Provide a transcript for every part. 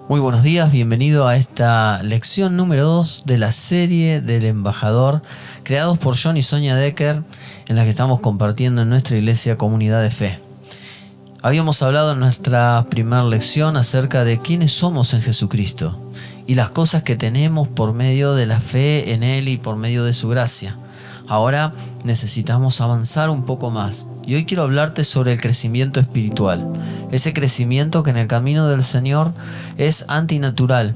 Muy buenos días, bienvenido a esta lección número 2 de la serie del embajador, creados por John y Sonia Decker, en la que estamos compartiendo en nuestra iglesia Comunidad de Fe. Habíamos hablado en nuestra primera lección acerca de quiénes somos en Jesucristo y las cosas que tenemos por medio de la fe en Él y por medio de su gracia. Ahora necesitamos avanzar un poco más y hoy quiero hablarte sobre el crecimiento espiritual. Ese crecimiento que en el camino del Señor es antinatural.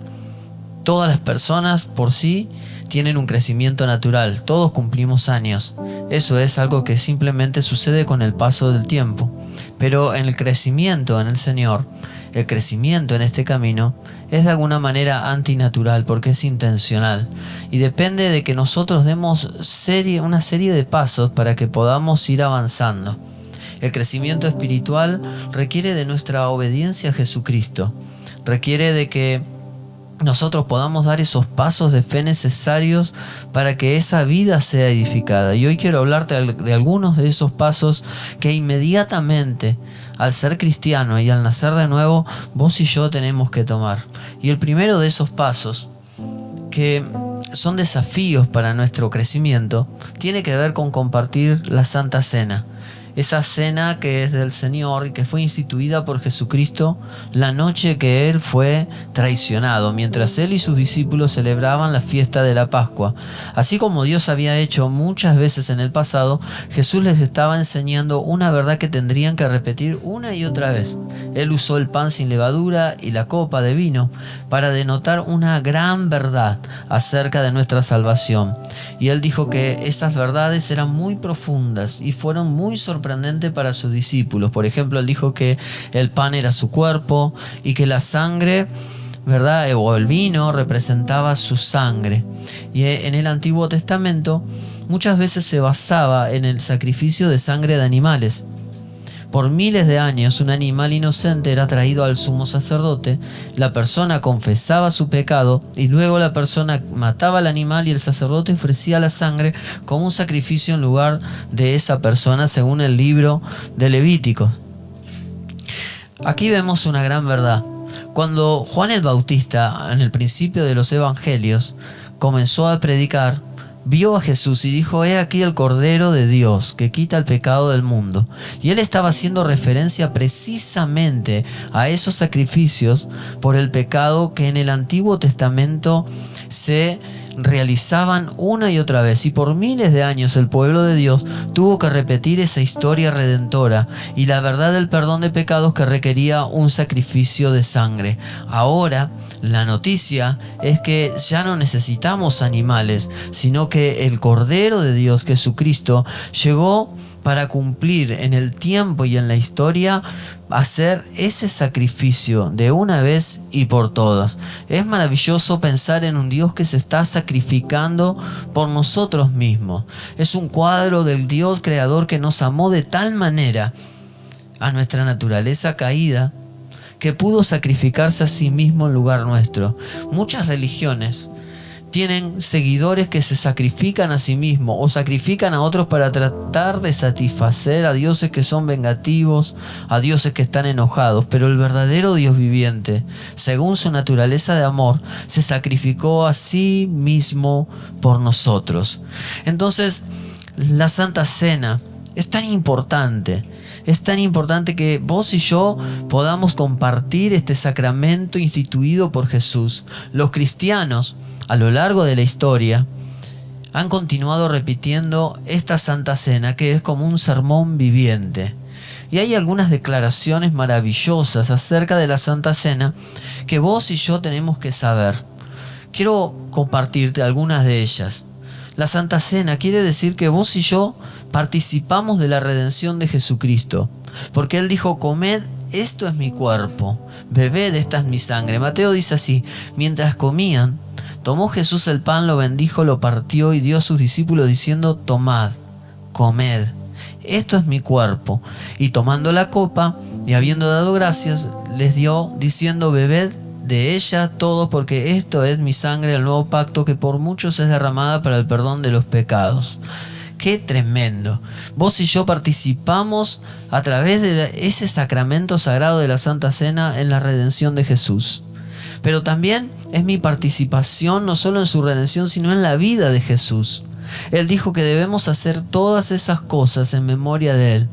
Todas las personas por sí tienen un crecimiento natural, todos cumplimos años. Eso es algo que simplemente sucede con el paso del tiempo. Pero en el crecimiento en el Señor, el crecimiento en este camino es de alguna manera antinatural porque es intencional y depende de que nosotros demos una serie de pasos para que podamos ir avanzando. El crecimiento espiritual requiere de nuestra obediencia a Jesucristo, requiere de que nosotros podamos dar esos pasos de fe necesarios para que esa vida sea edificada. Y hoy quiero hablarte de algunos de esos pasos que inmediatamente, al ser cristiano y al nacer de nuevo, vos y yo tenemos que tomar. Y el primero de esos pasos, que son desafíos para nuestro crecimiento, tiene que ver con compartir la Santa Cena. Esa cena que es del Señor y que fue instituida por Jesucristo la noche que Él fue traicionado, mientras Él y sus discípulos celebraban la fiesta de la Pascua. Así como Dios había hecho muchas veces en el pasado, Jesús les estaba enseñando una verdad que tendrían que repetir una y otra vez. Él usó el pan sin levadura y la copa de vino para denotar una gran verdad acerca de nuestra salvación. Y Él dijo que esas verdades eran muy profundas y fueron muy sorprendentes para sus discípulos. Por ejemplo, Él dijo que el pan era su cuerpo y que la sangre, ¿verdad?, o el vino representaba su sangre. Y en el Antiguo Testamento muchas veces se basaba en el sacrificio de sangre de animales. Por miles de años un animal inocente era traído al sumo sacerdote, la persona confesaba su pecado y luego la persona mataba al animal y el sacerdote ofrecía la sangre como un sacrificio en lugar de esa persona, según el libro de Levítico. Aquí vemos una gran verdad. Cuando Juan el Bautista, en el principio de los evangelios, comenzó a predicar, vio a Jesús y dijo: «He aquí el Cordero de Dios que quita el pecado del mundo». Y él estaba haciendo referencia precisamente a esos sacrificios por el pecado que en el Antiguo Testamento se realizaban una y otra vez, y por miles de años el pueblo de Dios tuvo que repetir esa historia redentora y la verdad del perdón de pecados que requería un sacrificio de sangre. Ahora la noticia es que ya no necesitamos animales, sino que el Cordero de Dios, Jesucristo, llegó para cumplir en el tiempo y en la historia, hacer ese sacrificio de una vez y por todas. Es maravilloso pensar en un Dios que se está sacrificando por nosotros mismos. Es un cuadro del Dios creador que nos amó de tal manera a nuestra naturaleza caída que pudo sacrificarse a sí mismo en lugar nuestro. Muchas religiones tienen seguidores que se sacrifican a sí mismos o sacrifican a otros para tratar de satisfacer a dioses que son vengativos, a dioses que están enojados. Pero el verdadero Dios viviente, según su naturaleza de amor, se sacrificó a sí mismo por nosotros. Entonces, la Santa Cena es tan importante. Es tan importante que vos y yo podamos compartir este sacramento instituido por Jesús. Los cristianos, a lo largo de la historia, han continuado repitiendo esta Santa Cena, que es como un sermón viviente. Y hay algunas declaraciones maravillosas acerca de la Santa Cena que vos y yo tenemos que saber. Quiero compartirte algunas de ellas. La Santa Cena quiere decir que vos y yo participamos de la redención de Jesucristo, porque Él dijo: «Comed, esto es mi cuerpo, bebed, esta es mi sangre». Mateo dice así: «Mientras comían, tomó Jesús el pan, lo bendijo, lo partió y dio a sus discípulos diciendo: tomad, comed, esto es mi cuerpo. Y tomando la copa y habiendo dado gracias, les dio diciendo: bebed de ella todos, porque esto es mi sangre del nuevo pacto, que por muchos es derramada para el perdón de los pecados». ¡Qué tremendo! Vos y yo participamos a través de ese sacramento sagrado de la Santa Cena en la redención de Jesús. pero también es mi participación no solo en su redención, sino en la vida de Jesús. Él dijo que debemos hacer todas esas cosas en memoria de Él.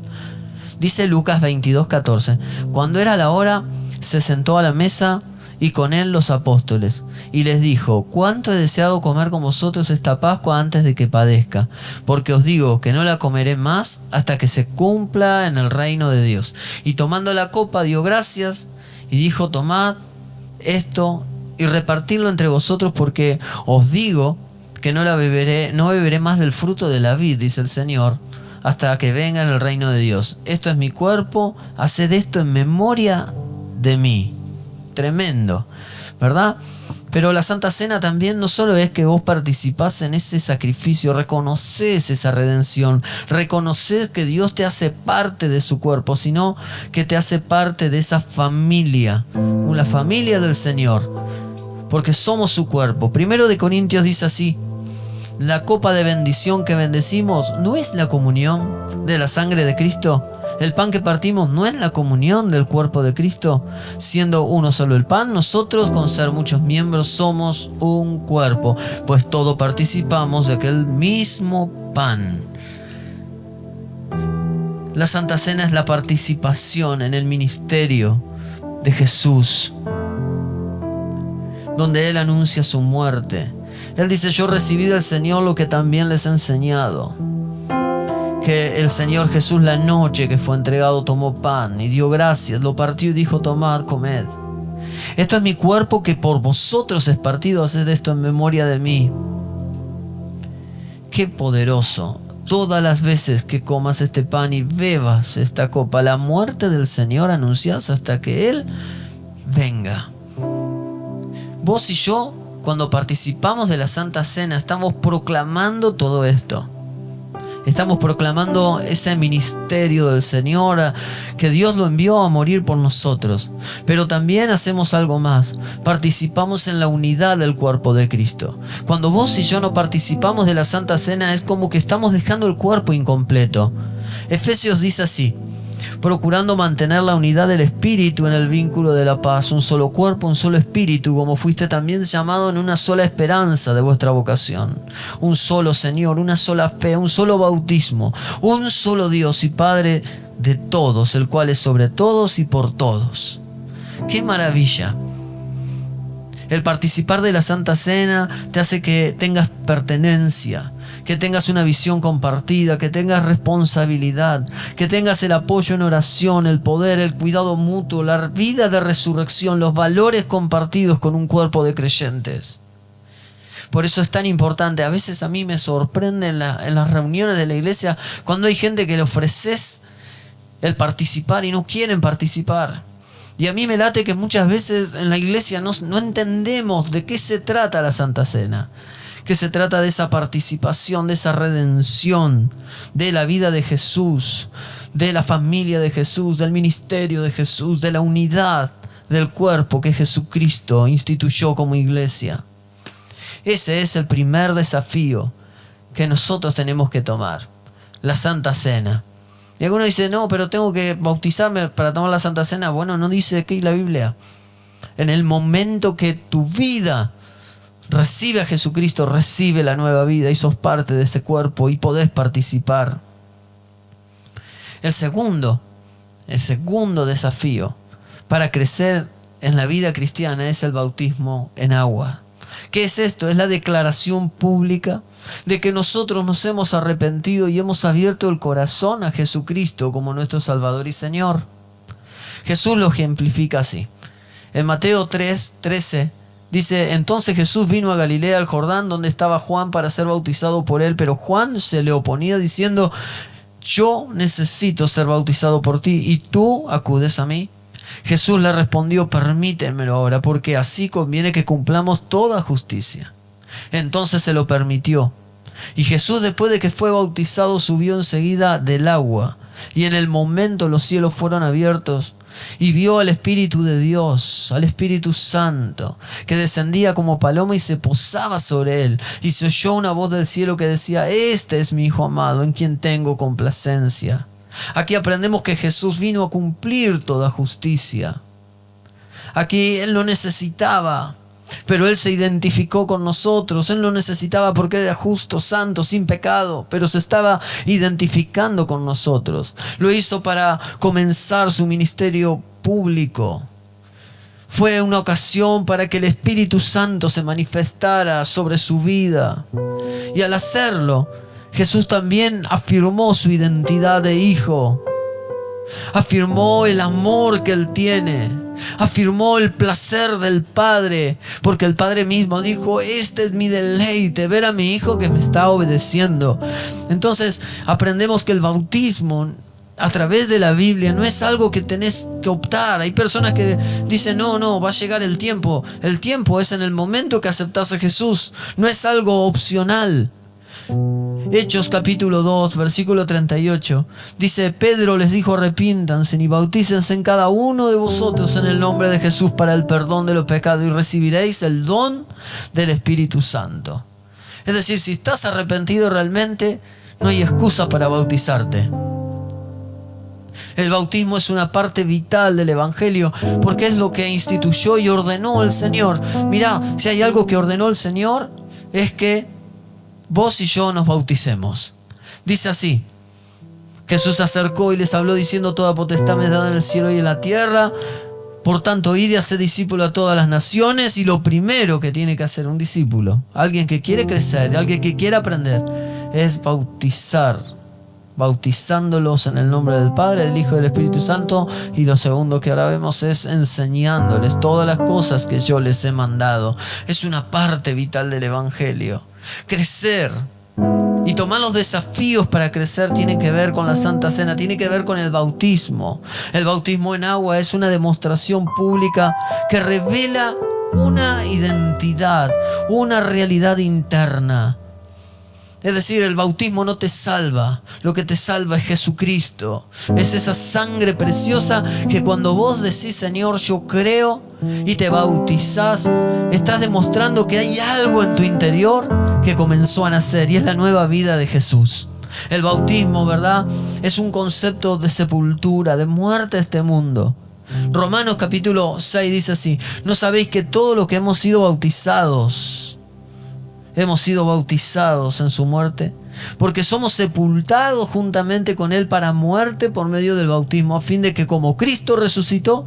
Dice Lucas 22:14, cuando era la hora, se sentó a la mesa y con él los apóstoles, y les dijo: cuánto he deseado comer con vosotros esta Pascua antes de que padezca, porque os digo que no la comeré más hasta que se cumpla en el reino de Dios. Y tomando la copa dio gracias y dijo: tomad esto y repartidlo entre vosotros, porque os digo que no beberé más del fruto de la vid, dice el Señor, hasta que venga en el reino de Dios. Esto es mi cuerpo, haced esto en memoria de mí. Tremendo, ¿verdad? Pero la Santa Cena también no solo es que vos participás en ese sacrificio, reconocés esa redención, reconocés que Dios te hace parte de su cuerpo, sino que te hace parte de esa familia, la familia del Señor, porque somos su cuerpo. 1 Corintios dice así: la copa de bendición que bendecimos no es la comunión de la sangre de Cristo. El pan que partimos no es la comunión del cuerpo de Cristo. Siendo uno solo el pan, nosotros, con ser muchos miembros, somos un cuerpo, pues todos participamos de aquel mismo pan. La Santa Cena es la participación en el ministerio de Jesús, donde Él anuncia su muerte. Él dice: yo recibí del Señor lo que también les he enseñado. Que el Señor Jesús, la noche que fue entregado, tomó pan y dio gracias, lo partió y dijo: tomad, comed. Esto es mi cuerpo que por vosotros es partido, haced esto en memoria de mí. Qué poderoso. Todas las veces que comas este pan y bebas esta copa, la muerte del Señor anunciás hasta que Él venga. Vos y yo, cuando participamos de la Santa Cena, estamos proclamando todo esto. Estamos proclamando ese ministerio del Señor, que Dios lo envió a morir por nosotros. Pero también hacemos algo más. Participamos en la unidad del cuerpo de Cristo. Cuando vos y yo no participamos de la Santa Cena, es como que estamos dejando el cuerpo incompleto. Efesios dice así: procurando mantener la unidad del Espíritu en el vínculo de la paz, un solo cuerpo, un solo Espíritu, como fuiste también llamado en una sola esperanza de vuestra vocación. Un solo Señor, una sola fe, un solo bautismo, un solo Dios y Padre de todos, el cual es sobre todos y por todos. ¡Qué maravilla! El participar de la Santa Cena te hace que tengas pertenencia, que tengas una visión compartida, que tengas responsabilidad, que tengas el apoyo en oración, el poder, el cuidado mutuo, la vida de resurrección, los valores compartidos con un cuerpo de creyentes. Por eso es tan importante. A veces a mí me sorprende en las reuniones de la iglesia cuando hay gente que le ofreces el participar y no quieren participar. Y a mí me late que muchas veces en la iglesia no entendemos de qué se trata la Santa Cena. Que se trata de esa participación, de esa redención, de la vida de Jesús, de la familia de Jesús, del ministerio de Jesús, de la unidad del cuerpo que Jesucristo instituyó como iglesia. Ese es el primer desafío que nosotros tenemos que tomar, la Santa Cena. Y alguno dice: no, pero tengo que bautizarme para tomar la Santa Cena. Bueno, no dice aquí la Biblia. En el momento que tu vida recibe a Jesucristo, recibe la nueva vida y sos parte de ese cuerpo y podés participar. El segundo desafío para crecer en la vida cristiana es el bautismo en agua. ¿Qué es esto? Es la declaración pública de que nosotros nos hemos arrepentido y hemos abierto el corazón a Jesucristo como nuestro Salvador y Señor. Jesús lo ejemplifica así. En Mateo 3:13 dice: entonces Jesús vino a Galilea, al Jordán, donde estaba Juan, para ser bautizado por él. Pero Juan se le oponía diciendo: yo necesito ser bautizado por ti, ¿y tú acudes a mí? Jesús le respondió: permítemelo ahora, porque así conviene que cumplamos toda justicia. Entonces se lo permitió. Y Jesús, después de que fue bautizado, subió enseguida del agua. Y en el momento los cielos fueron abiertos, y vio al Espíritu de Dios, al Espíritu Santo, que descendía como paloma y se posaba sobre él. Y se oyó una voz del cielo que decía: este es mi Hijo amado, en quien tengo complacencia. Aquí aprendemos que Jesús vino a cumplir toda justicia. Aquí Él lo necesitaba, pero Él se identificó con nosotros. Él lo necesitaba porque era justo, santo, sin pecado, pero se estaba identificando con nosotros. Lo hizo para comenzar su ministerio público. Fue una ocasión para que el Espíritu Santo se manifestara sobre su vida. Y al hacerlo, Jesús también afirmó su identidad de hijo. Afirmó el amor que Él tiene. Afirmó el placer del Padre. Porque el Padre mismo dijo: este es mi deleite, ver a mi hijo que me está obedeciendo. Entonces aprendemos que el bautismo a través de la Biblia no es algo que tenés que optar. Hay personas que dicen: no, va a llegar el tiempo. El tiempo es en el momento que aceptás a Jesús. No es algo opcional. Hechos capítulo 2, versículo 38. Dice: Pedro les dijo: arrepíntanse y bautícense en cada uno de vosotros en el nombre de Jesús para el perdón de los pecados y recibiréis el don del Espíritu Santo. Es decir, si estás arrepentido realmente, no hay excusa para bautizarte. El bautismo es una parte vital del Evangelio porque es lo que instituyó y ordenó el Señor. Mirá, si hay algo que ordenó el Señor, es que vos y yo nos bauticemos. Dice así: Jesús se acercó y les habló diciendo: toda potestad me es dada en el cielo y en la tierra. Por tanto, id y haced discípulo a todas las naciones. Y lo primero que tiene que hacer un discípulo, alguien que quiere crecer, alguien que quiere aprender, es bautizándolos en el nombre del Padre, del Hijo y del Espíritu Santo. Y lo segundo que ahora vemos es enseñándoles todas las cosas que yo les he mandado. Es una parte vital del Evangelio. Crecer y tomar los desafíos para crecer tiene que ver con la Santa Cena, tiene que ver con el bautismo. El bautismo en agua es una demostración pública que revela una identidad, una realidad interna. Es decir, el bautismo no te salva, lo que te salva es Jesucristo. Es esa sangre preciosa que cuando vos decís: Señor, yo creo, y te bautizás, estás demostrando que hay algo en tu interior que comenzó a nacer, y es la nueva vida de Jesús. El bautismo, ¿verdad?, es un concepto de sepultura, de muerte a este mundo. Romanos capítulo 6 dice así: ¿no sabéis que todos los que hemos sido bautizados en su muerte? Porque somos sepultados juntamente con Él para muerte por medio del bautismo, a fin de que como Cristo resucitó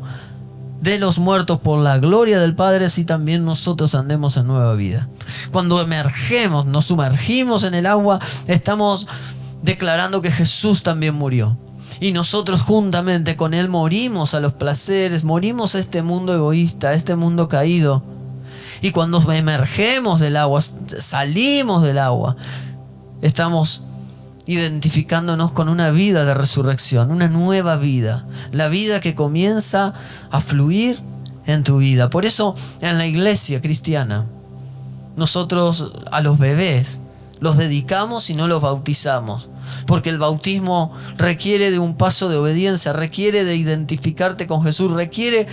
de los muertos por la gloria del Padre, así también nosotros andemos en nueva vida. Cuando nos sumergimos en el agua, estamos declarando que Jesús también murió. Y nosotros juntamente con Él morimos a los placeres, morimos a este mundo egoísta, a este mundo caído. Y cuando emergemos del agua, salimos del agua, estamos identificándonos con una vida de resurrección, una nueva vida, la vida que comienza a fluir en tu vida. Por eso en la iglesia cristiana, nosotros a los bebés los dedicamos y no los bautizamos, porque el bautismo requiere de un paso de obediencia, requiere de identificarte con Jesús, requiere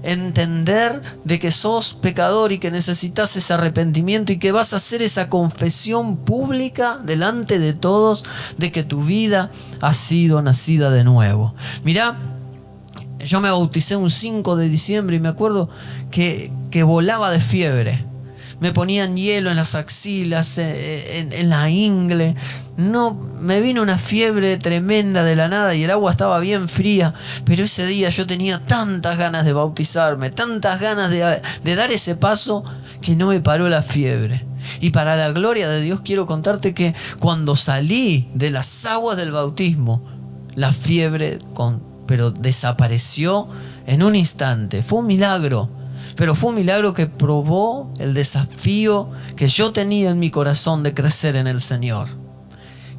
entender de que sos pecador y que necesitas ese arrepentimiento y que vas a hacer esa confesión pública delante de todos de que tu vida ha sido nacida de nuevo. Mirá, yo me bauticé un 5 de diciembre y me acuerdo que volaba de fiebre. Me ponían hielo en las axilas, en la ingle. No, me vino una fiebre tremenda de la nada y el agua estaba bien fría. Pero ese día yo tenía tantas ganas de bautizarme, tantas ganas de dar ese paso, que no me paró la fiebre. Y para la gloria de Dios quiero contarte que cuando salí de las aguas del bautismo, la fiebre pero desapareció en un instante. Fue un milagro. Pero fue un milagro que probó el desafío que yo tenía en mi corazón de crecer en el Señor.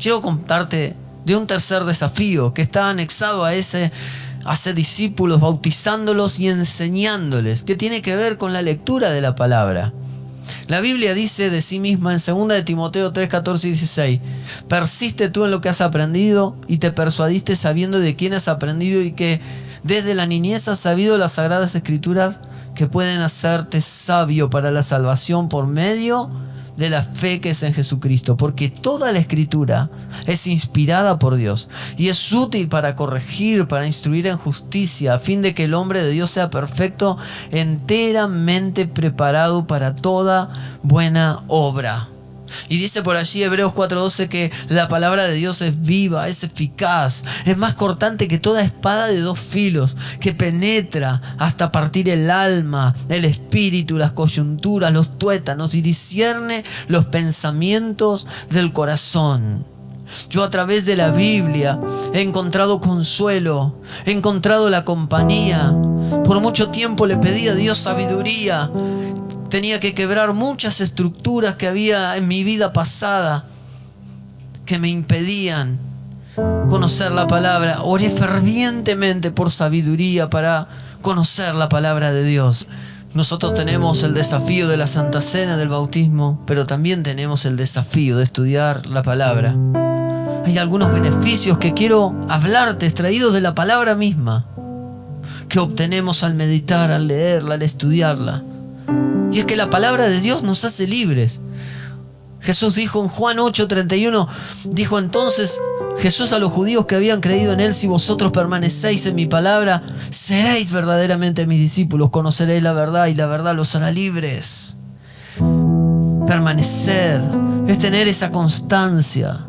Quiero contarte de un tercer desafío que está anexado a ese: hacer discípulos, bautizándolos y enseñándoles, que tiene que ver con la lectura de la palabra. La Biblia dice de sí misma en 2 de Timoteo 3, 14 y 16: persiste tú en lo que has aprendido y te persuadiste sabiendo de quién has aprendido y que desde la niñez has sabido las sagradas escrituras que pueden hacerte sabio para la salvación por medio de la fe que es en Jesucristo, porque toda la Escritura es inspirada por Dios y es útil para corregir, para instruir en justicia, a fin de que el hombre de Dios sea perfecto, enteramente preparado para toda buena obra. Y dice por allí Hebreos 4:12 que la palabra de Dios es viva, es eficaz, es más cortante que toda espada de dos filos, que penetra hasta partir el alma, el espíritu, las coyunturas, los tuétanos, y discierne los pensamientos del corazón. Yo a través de la Biblia he encontrado consuelo, he encontrado la compañía. Por mucho tiempo le pedí a Dios sabiduría. Tenía que quebrar muchas estructuras que había en mi vida pasada que me impedían conocer la palabra. Oré fervientemente por sabiduría para conocer la palabra de Dios. Nosotros tenemos el desafío de la Santa Cena, del bautismo, pero también tenemos el desafío de estudiar la palabra. Hay algunos beneficios que quiero hablarte, extraídos de la palabra misma, que obtenemos al meditar, al leerla, al estudiarla. Y es que la palabra de Dios nos hace libres. Jesús dijo en Juan 8:31, dijo entonces Jesús a los judíos que habían creído en Él: si vosotros permanecéis en mi palabra, seréis verdaderamente mis discípulos, conoceréis la verdad y la verdad los hará libres. Permanecer es tener esa constancia.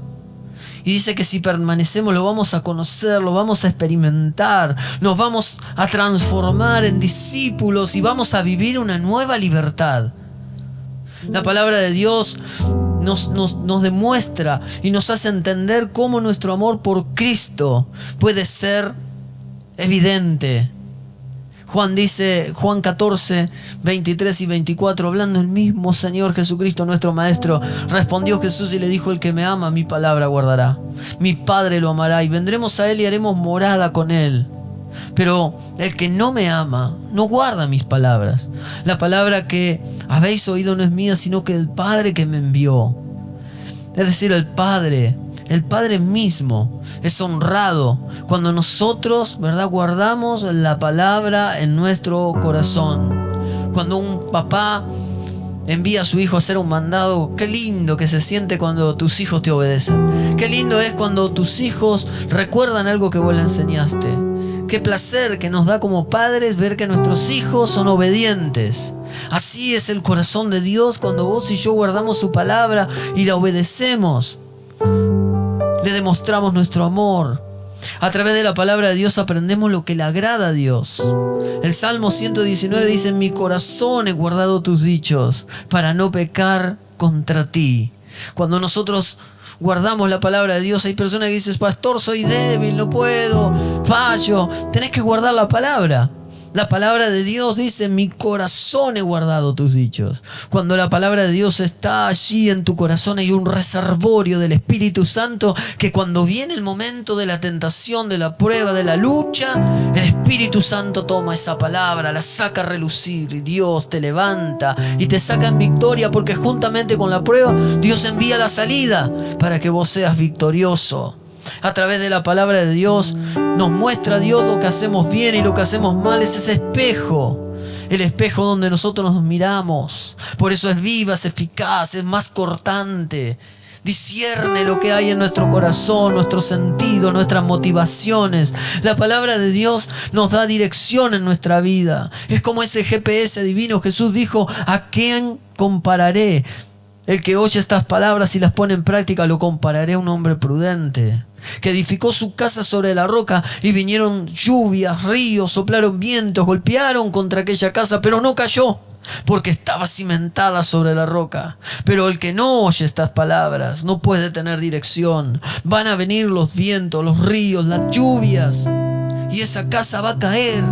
Y dice que si permanecemos lo vamos a conocer, lo vamos a experimentar, nos vamos a transformar en discípulos y vamos a vivir una nueva libertad. La palabra de Dios nos demuestra y nos hace entender cómo nuestro amor por Cristo puede ser evidente. Juan 14, 23 y 24, hablando el mismo Señor Jesucristo, nuestro Maestro, respondió Jesús y le dijo: el que me ama, mi palabra guardará. Mi Padre lo amará y vendremos a Él y haremos morada con Él. Pero el que no me ama, no guarda mis palabras. La palabra que habéis oído no es mía, sino que del Padre que me envió. Es decir, el Padre mismo es honrado cuando nosotros, ¿verdad?, guardamos la palabra en nuestro corazón. Cuando un papá envía a su hijo a hacer un mandado, qué lindo que se siente cuando tus hijos te obedecen. Qué lindo es cuando tus hijos recuerdan algo que vos le enseñaste. Qué placer que nos da como padres ver que nuestros hijos son obedientes. Así es el corazón de Dios cuando vos y yo guardamos su palabra y la obedecemos. Le demostramos nuestro amor. A través de la palabra de Dios aprendemos lo que le agrada a Dios. El Salmo 119 dice: en mi corazón he guardado tus dichos para no pecar contra ti. Cuando nosotros guardamos la palabra de Dios, hay personas que dicen: pastor, soy débil, no puedo, fallo. Tenés que guardar la palabra. La palabra de Dios dice: en mi corazón he guardado tus dichos. Cuando la palabra de Dios está allí en tu corazón, hay un reservorio del Espíritu Santo que cuando viene el momento de la tentación, de la prueba, de la lucha, el Espíritu Santo toma esa palabra, la saca a relucir y Dios te levanta y te saca en victoria, porque juntamente con la prueba Dios envía la salida para que vos seas victorioso. A través de la palabra de Dios nos muestra Dios lo que hacemos bien y lo que hacemos mal. Es ese espejo, el espejo donde nosotros nos miramos. Por eso es viva, es eficaz, es más cortante. Discierne lo que hay en nuestro corazón, nuestro sentido, nuestras motivaciones. La palabra de Dios nos da dirección en nuestra vida. Es como ese GPS divino. Jesús dijo: ¿a quién compararé? El que oye estas palabras y las pone en práctica, lo compararé a un hombre prudente, que edificó su casa sobre la roca, y vinieron lluvias, ríos, soplaron vientos, golpearon contra aquella casa, pero no cayó, porque estaba cimentada sobre la roca. Pero el que no oye estas palabras no puede tener dirección. Van a venir los vientos, los ríos, las lluvias, y esa casa va a caer,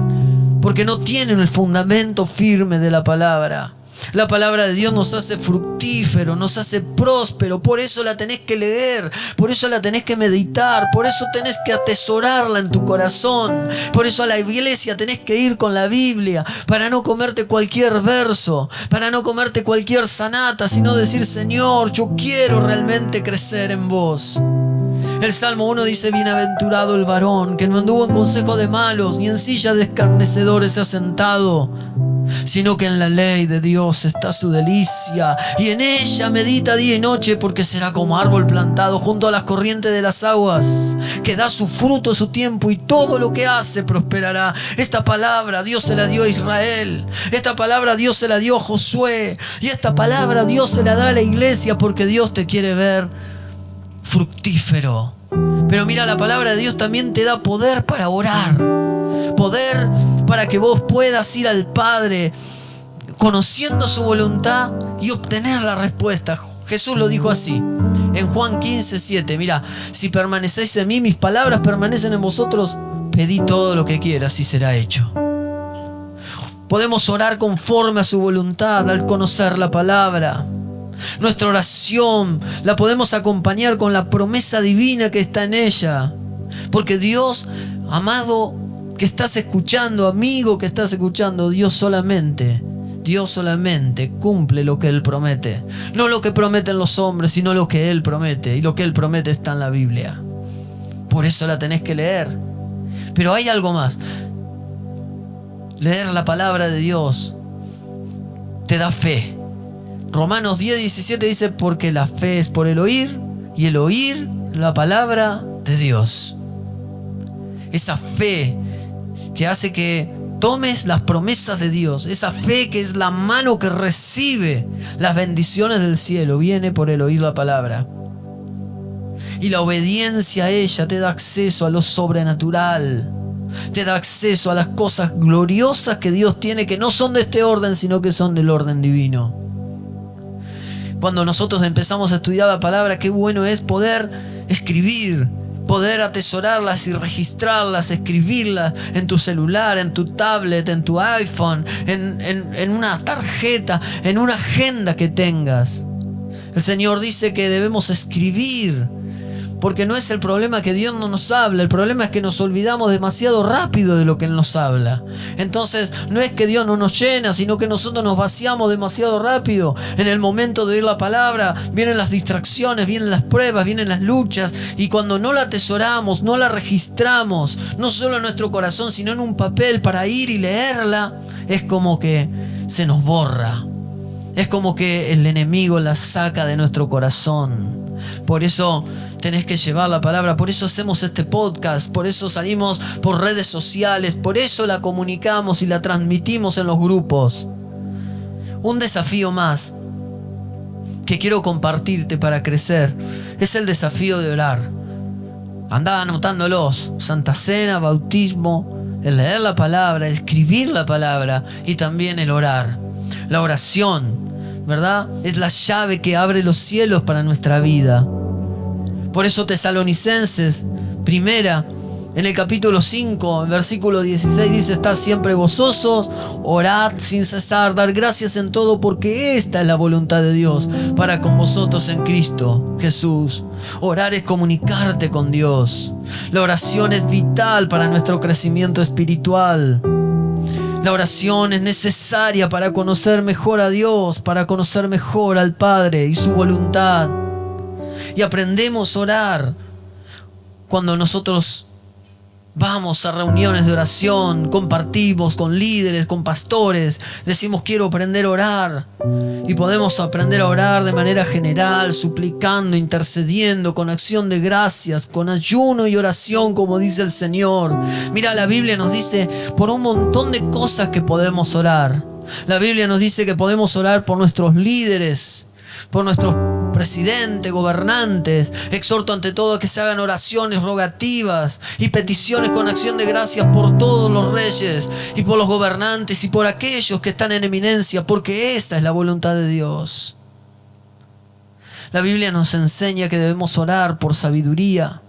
porque no tienen el fundamento firme de la palabra. La palabra de Dios nos hace fructífero, nos hace próspero. Por eso la tenés que leer, por eso la tenés que meditar, por eso tenés que atesorarla en tu corazón. Por eso a la iglesia tenés que ir con la Biblia, para no comerte cualquier verso, para no comerte cualquier sanata, sino decir: Señor, yo quiero realmente crecer en vos. El Salmo 1 dice: bienaventurado el varón que no anduvo en consejo de malos, ni en silla de escarnecedores se ha sentado, sino que en la ley de Dios está su delicia, y en ella medita día y noche, porque será como árbol plantado junto a las corrientes de las aguas, que da su fruto a su tiempo, y todo lo que hace prosperará. Esta palabra Dios se la dio a Israel, esta palabra Dios se la dio a Josué, y esta palabra Dios se la da a la iglesia, porque Dios te quiere ver fructífero. Pero mira, la palabra de Dios también te da poder para orar, poder para que vos puedas ir al Padre conociendo su voluntad y obtener la respuesta. Jesús lo dijo así en Juan 15:7. Mira, si permanecéis en mí, mis palabras permanecen en vosotros, pedid todo lo que quieras y será hecho. Podemos orar conforme a su voluntad al conocer la palabra. Nuestra oración la podemos acompañar con la promesa divina que está en ella. Porque Dios, amado que estás escuchando, amigo que estás escuchando, Dios solamente cumple lo que Él promete. No lo que prometen los hombres, sino lo que Él promete. Y lo que Él promete está en la Biblia. Por eso la tenés que leer. Pero hay algo más. Leer la palabra de Dios te da fe. Romanos 10:17 dice: porque la fe es por el oír, y el oír la palabra de Dios. Esa fe que hace que tomes las promesas de Dios, esa fe que es la mano que recibe las bendiciones del cielo, viene por el oír la palabra. Y la obediencia a ella te da acceso a lo sobrenatural, te da acceso a las cosas gloriosas que Dios tiene, que no son de este orden, sino que son del orden divino. Cuando nosotros empezamos a estudiar la palabra, qué bueno es poder escribir, poder atesorarlas y registrarlas, escribirlas en tu celular, en tu tablet, en tu iPhone, en una tarjeta, en una agenda que tengas. El Señor dice que debemos escribir, porque no es el problema que Dios no nos habla, el problema es que nos olvidamos demasiado rápido de lo que Él nos habla. Entonces no es que Dios no nos llena, sino que nosotros nos vaciamos demasiado rápido. En el momento de oír la palabra vienen las distracciones, vienen las pruebas, vienen las luchas, y cuando no la atesoramos, no la registramos, no solo en nuestro corazón, sino en un papel para ir y leerla, es como que se nos borra. Es como que el enemigo la saca de nuestro corazón. Por eso tenés que llevar la palabra, por eso hacemos este podcast, por eso salimos por redes sociales, por eso la comunicamos y la transmitimos en los grupos. Un desafío más que quiero compartirte para crecer es el desafío de orar. Andá anotándolos: Santa Cena, bautismo, el leer la palabra, escribir la palabra y también el orar. La oración, ¿verdad?, es la llave que abre los cielos para nuestra vida. Por eso Tesalonicenses, primera, en el capítulo 5, versículo 16, dice: estad siempre gozosos, orad sin cesar, dar gracias en todo, porque esta es la voluntad de Dios para con vosotros en Cristo Jesús. Orar es comunicarte con Dios. La oración es vital para nuestro crecimiento espiritual. La oración es necesaria para conocer mejor a Dios, para conocer mejor al Padre y su voluntad. Y aprendemos a orar cuando nosotros vamos a reuniones de oración, compartimos con líderes, con pastores, decimos: quiero aprender a orar. Y podemos aprender a orar de manera general, suplicando, intercediendo, con acción de gracias, con ayuno y oración, como dice el Señor. Mira, la Biblia nos dice por un montón de cosas que podemos orar. La Biblia nos dice que podemos orar por nuestros líderes, por nuestros presidentes, gobernantes. Exhorto ante todo a que se hagan oraciones rogativas y peticiones con acción de gracias por todos los reyes y por los gobernantes y por aquellos que están en eminencia, porque esta es la voluntad de Dios. La Biblia nos enseña que debemos orar por sabiduría.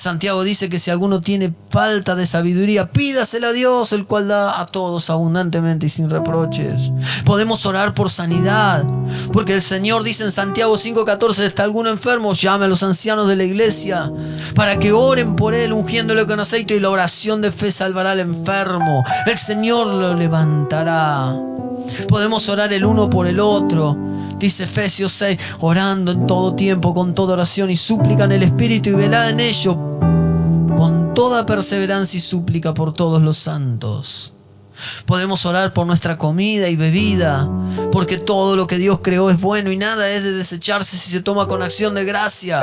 Santiago dice que si alguno tiene falta de sabiduría, pídasela a Dios, el cual da a todos abundantemente y sin reproches. Podemos orar por sanidad, porque el Señor dice en Santiago 5:14: ¿está alguno enfermo? Llame a los ancianos de la iglesia para que oren por él, ungiéndole con aceite, y la oración de fe salvará al enfermo. El Señor lo levantará. Podemos orar el uno por el otro. Dice Efesios 6, orando en todo tiempo, con toda oración y súplica en el Espíritu, y velad en ello con toda perseverancia y súplica por todos los santos. Podemos orar por nuestra comida y bebida, porque todo lo que Dios creó es bueno y nada es de desecharse si se toma con acción de gracia,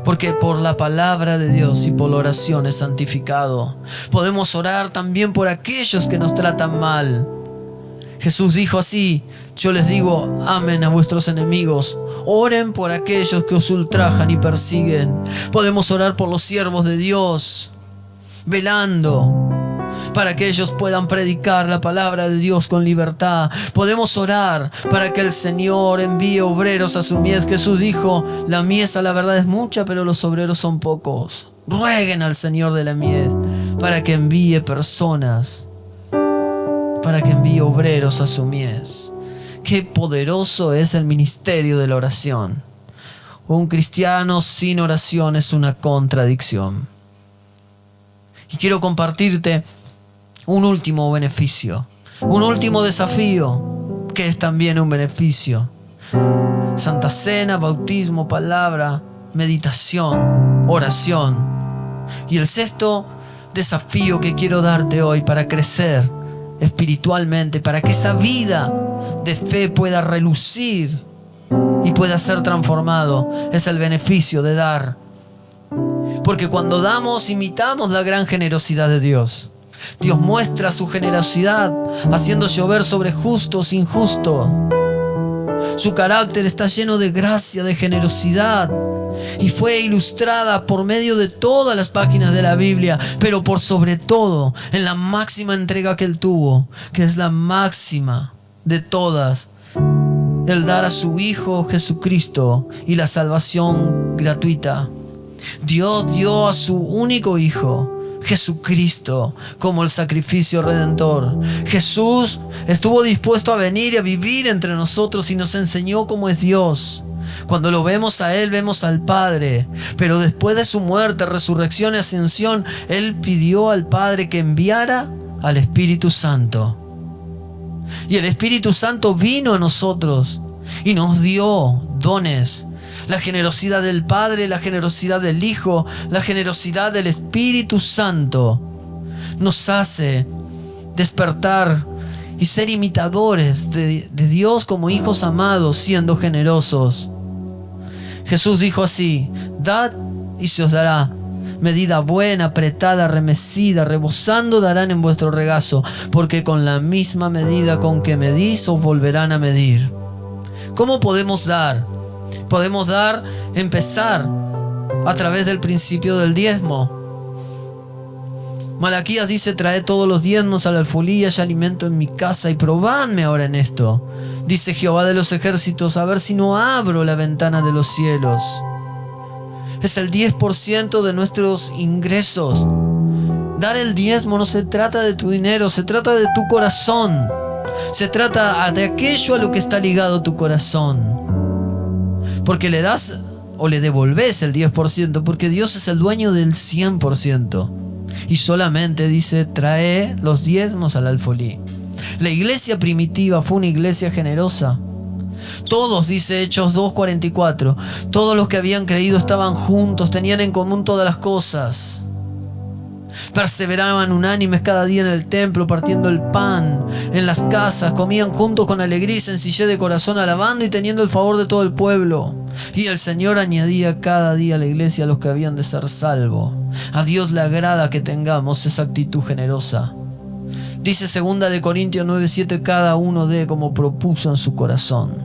porque por la palabra de Dios y por la oración es santificado. Podemos orar también por aquellos que nos tratan mal. Jesús dijo así: yo les digo, amen a vuestros enemigos, oren por aquellos que os ultrajan y persiguen. Podemos orar por los siervos de Dios, velando para que ellos puedan predicar la palabra de Dios con libertad. Podemos orar para que el Señor envíe obreros a su mies. Jesús dijo, la mies a la verdad es mucha, pero los obreros son pocos. Rueguen al Señor de la mies para que envíe personas, para que envíe obreros a su mies. Qué poderoso es el ministerio de la oración. Un cristiano sin oración es una contradicción. Y quiero compartirte un último beneficio, un último desafío, que es también un beneficio. Santa Cena, bautismo, palabra, meditación, oración. Y el sexto desafío que quiero darte hoy para crecer espiritualmente, para que esa vida de fe pueda relucir y pueda ser transformado, es el beneficio de dar. Porque cuando damos, imitamos la gran generosidad de Dios. Dios muestra su generosidad haciendo llover sobre justos e injustos. Su carácter está lleno de gracia, de generosidad, y fue ilustrada por medio de todas las páginas de la Biblia, pero por sobre todo en la máxima entrega que Él tuvo, que es la máxima de todas: el dar a su Hijo Jesucristo y la salvación gratuita. Dios dio a su único Hijo, Jesucristo, como el sacrificio redentor. Jesús estuvo dispuesto a venir y a vivir entre nosotros y nos enseñó cómo es Dios. Cuando lo vemos a Él, vemos al Padre. Pero después de su muerte, resurrección y ascensión, Él pidió al Padre que enviara al Espíritu Santo. Y el Espíritu Santo vino a nosotros y nos dio dones. La generosidad del Padre, la generosidad del Hijo, la generosidad del Espíritu Santo nos hace despertar y ser imitadores de Dios como hijos amados, siendo generosos. Jesús dijo así: dad y se os dará. Medida buena, apretada, remecida, rebosando darán en vuestro regazo, porque con la misma medida con que medís os volverán a medir. ¿Cómo podemos dar? Podemos empezar a través del principio del diezmo. Malaquías dice: traed todos los diezmos al alfolí y haya alimento en mi casa, y probadme ahora en esto. Dice Jehová de los ejércitos: a ver si no abro la ventana de los cielos. Es el 10% de nuestros ingresos. Dar el diezmo no se trata de tu dinero, se trata de tu corazón. Se trata de aquello a lo que está ligado tu corazón. Porque le das o le devolves el 10%, porque Dios es el dueño del 100%. Y solamente dice: trae los diezmos al alfolí. La iglesia primitiva fue una iglesia generosa. Todos, dice Hechos 2:44, todos los que habían creído estaban juntos, tenían en común todas las cosas. Perseveraban unánimes cada día en el templo, partiendo el pan en las casas, comían juntos con alegría y sencillez de corazón, alabando y teniendo el favor de todo el pueblo. Y el Señor añadía cada día a la iglesia a los que habían de ser salvos. A Dios le agrada que tengamos esa actitud generosa. Dice 2 de Corintios 9:7, cada uno dé como propuso en su corazón,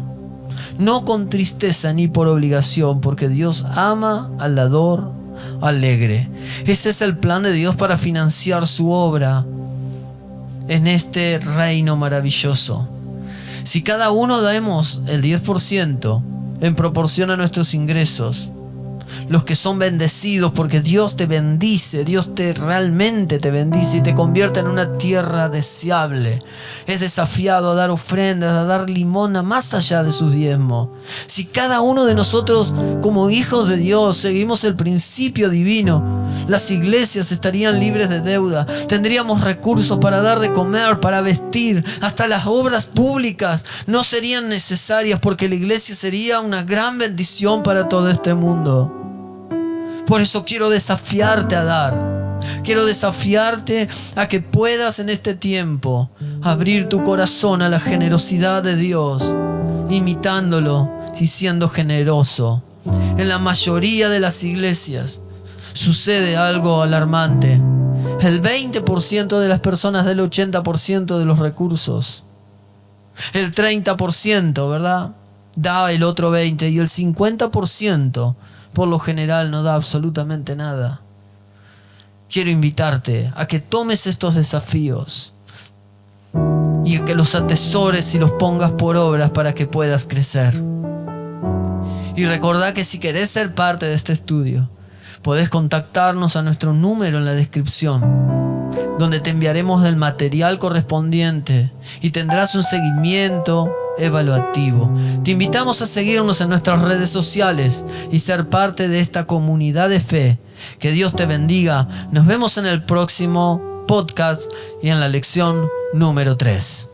no con tristeza ni por obligación, porque Dios ama al dador alegre. Ese es el plan de Dios para financiar su obra en este reino maravilloso. Si cada uno damos el 10% en proporción a nuestros ingresos, los que son bendecidos, porque Dios te bendice, Dios realmente te bendice y te convierte en una tierra deseable. Es desafiado a dar ofrendas, a dar limosna más allá de sus diezmos. Si cada uno de nosotros, como hijos de Dios, seguimos el principio divino, Las iglesias estarían libres de deuda. Tendríamos recursos para dar de comer, para vestir. Hasta las obras públicas no serían necesarias porque la iglesia sería una gran bendición para todo este mundo. Por eso quiero desafiarte a dar. Quiero desafiarte a que puedas en este tiempo abrir tu corazón a la generosidad de Dios, imitándolo y siendo generoso. En la mayoría de las iglesias sucede algo alarmante. El 20% de las personas da el 80% de los recursos. El 30%, ¿verdad?, da el otro 20%, y el 50% por lo general no da absolutamente nada. Quiero invitarte a que tomes estos desafíos y a que los atesores y los pongas por obras para que puedas crecer. Y recordá que si querés ser parte de este estudio, podés contactarnos a nuestro número en la descripción, donde te enviaremos el material correspondiente y tendrás un seguimiento evaluativo. Te invitamos a seguirnos en nuestras redes sociales y ser parte de esta comunidad de fe. Que Dios te bendiga. Nos vemos en el próximo podcast y en la lección número 3.